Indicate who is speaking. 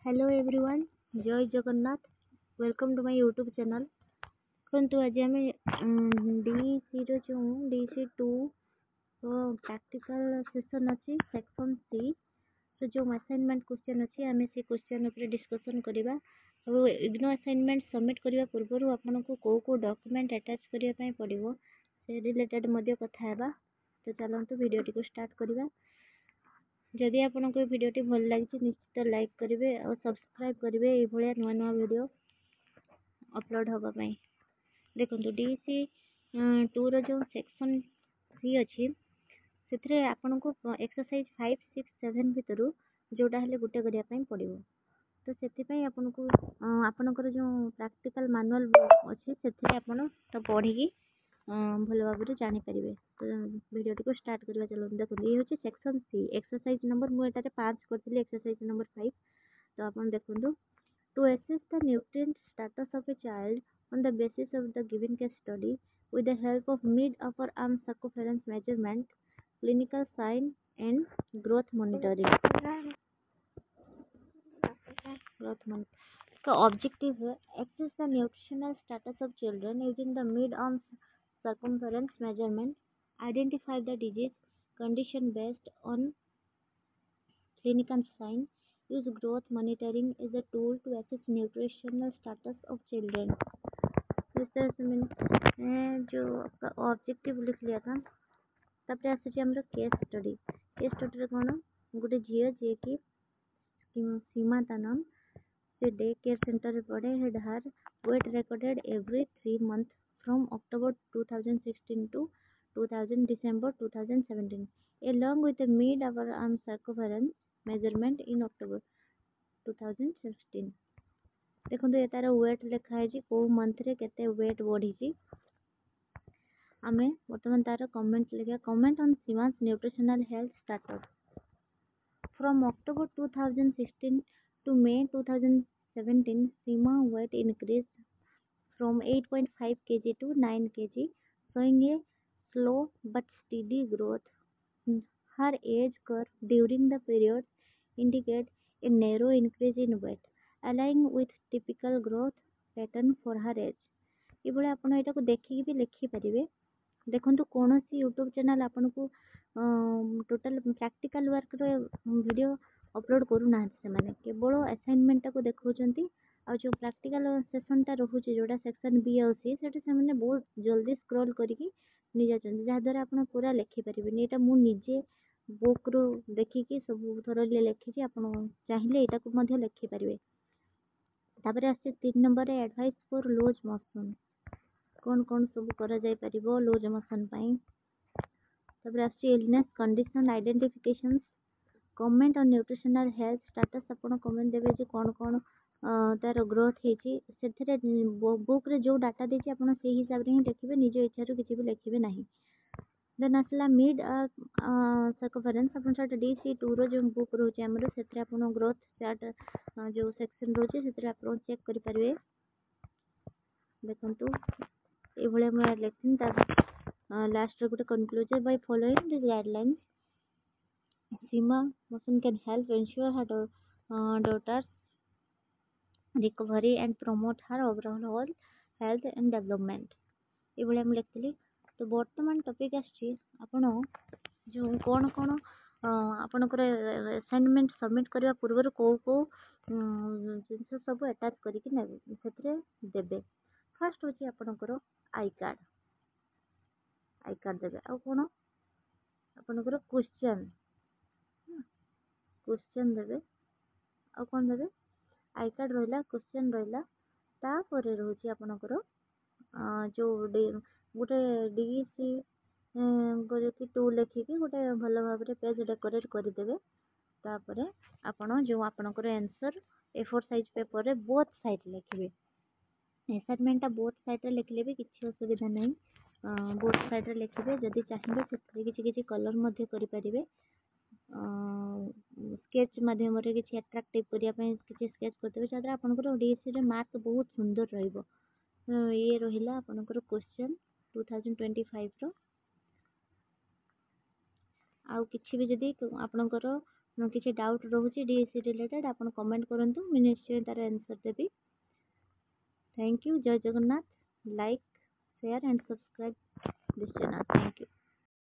Speaker 1: Hello everyone, जय Jagannath. Welcome to my YouTube channel. देखो आज आम डीसी जो डीसी 2 प्रैक्टिकल सेशन अच्छी सेक्शन सी तो जो असाइनमेंट क्वेश्चन अच्छी आम से क्वेश्चन ऊपर डिस्कशन करवा। और इग्नो असाइनमेंट सबमिट करने पूर्व आपको कौ डॉक्यूमेंट अटैच करने पड़ो से रिलेटेड कथा। तो चलते वीडियो को स्टार्ट करवा। जदि आपको वीडियो भल लगी निश्चित लाइक करेंगे और सब्सक्राइब करेंगे ये नुआ नुआ वीडियो अपलोड हाँपाई। देखो डीसी 2 रो सेक्शन सी अच्छी से आपन को एक्सरसाइज 5, 6, 7 भितर जोटा हेल्ले गोटे करने पड़ो। तो से आपन को आपनकर जो प्रैक्टिकल मैनुअल अच्छी से तो पढ़ी भल भाव जानीपर। तो वीडियो को स्टार्ट करवा। चलो देखो ये हूँ सेक्शन सी एक्सरसाइज नंबर मुझे 5 करी एक्सरसाइज नंबर 5। तो आप देखो to assess the nutrient status of a child on the basis of the given case study with the help of mid upper arm circumference measurement, clinical sign and growth monitoring. So objective है assess the nutritional status of children using the mid arm circumference measurement, identify the disease condition based on clinical sign, use growth monitoring as a tool to assess nutritional status of children. इस तरह से मैंने जो objective लिख लिया था। तापर आसूँ आम केस स्टडी कौन गोटे झील जी कि सीमा ता नाम से डे केयर सेंटर पढ़े had her weight recorded every 3 months from October 2016 to 2000 December 2017 along with the mid upper arm circumference measurement in October 2016। देखो ये तार वेट लिखाई कौ मंथ रे केते वेट बढ़ी। आम बर्तमान तार कमेंट लिखा comment on Seema's nutritional health status from October 2016 to May 2017 Seema weight increased from 8.5 kg to 9 kg showing a slow but steady growth. Her age curve during the period indicate a narrow increase in weight aligning with typical growth pattern for her age। ये भाई आप यहाँ देखिए भी लिखिपारे। देखो कौन सी YouTube channel आपन को total practical work video upload करूना से केवल असाइनमेंट को देखा और जो प्रैक्टिकल सेसनटा रोचे जोड़ा सेक्शन बी और सी से बहुत जल्दी स्क्रॉल करके नहीं जाते जहाँद्वारा आप पूरा लिखिपारे। यहाँ मुझे बुक रू देखिकी सब थोरली लिखी आप चाहिए यहाँ को लिखिपारे। तापर आसे 3 number advice for loose motion कौन कौन सब करा जाय परिबो लूज मोशन पाई। तापर आसे illness condition identifications comment on nutritional health status आपण कमेंट देबे जे कौन कौन तार ग्रोथ हेची से बुक रे जो डाटा देची आपण से हिसाब रे ही लिखिबे निज इच्छा रो किछि भी लिखिबे नाही। देन आसला मिड सर्कमफरेंस अपन चार्ट डीसी 2 रो जो बुक रोचे हमरो सेत्रे आपण ग्रोथ चार्ट जो सेक्शन रोचे सेत्रे आपण चेक करि परिबे। देखंतु ए भले हम लेखिन ता last row Gute conclusion by following the guidelines Seema motion can help ensure her daughter's recovery and promote her overall health and development। ये भले हम लिखली। तो वर्तमान टॉपिक आछि आपण जो कौन कौन आपनकर असाइनमेंट सबमिट करबा पूर्व को जिनस सब अटैच करके नेबे सेतरे देबे। फर्स्ट होची आपनकर आई कार्ड देबे आ कोन आपनकर क्वेश्चन देबे आ कोन देबे आई कार्ड रहिला क्वेश्चन रहिला तापर रहउची आपनकर जो गोटे डीसी गोटे 2 लिखिकी गोटे भल भाव पेज डेकोरेट करदेवे। तापर आपण जो आपनकर आंसर A4 साइज पेपर रे बोथ साइड लिखिबे। असाइनमेंट बोथ साइड रे लिखले भी किछि असुविधा नहीं। बोथ साइड रे लिखिबे जदि चाहिबे से किछि कलर मध्ये करि परिबे। स्केच माध्यम रे किछि अट्रैक्टिव करिया पय किछि स्केच करदेबे जदि आपनकर डीसी रे मार्क बहुत सुंदर रहइबो। ये रहिला आपनकर क्वेश्चन 2025 रो। आउ किछि भी जदि आपनकर ଆପଣଙ୍କ କିଛି ଡାଉଟ୍ ରହୁଛି DSC ରିଲେଟେଡ୍ ଆପଣ କମେଣ୍ଟ କରନ୍ତୁ, ମୁଁ ନିଶ୍ଚୟ ତାର ଆନ୍ସର୍ ଦେବି। Thank you. ଜୟ Jagannath. Like, share and subscribe this channel. Thank you.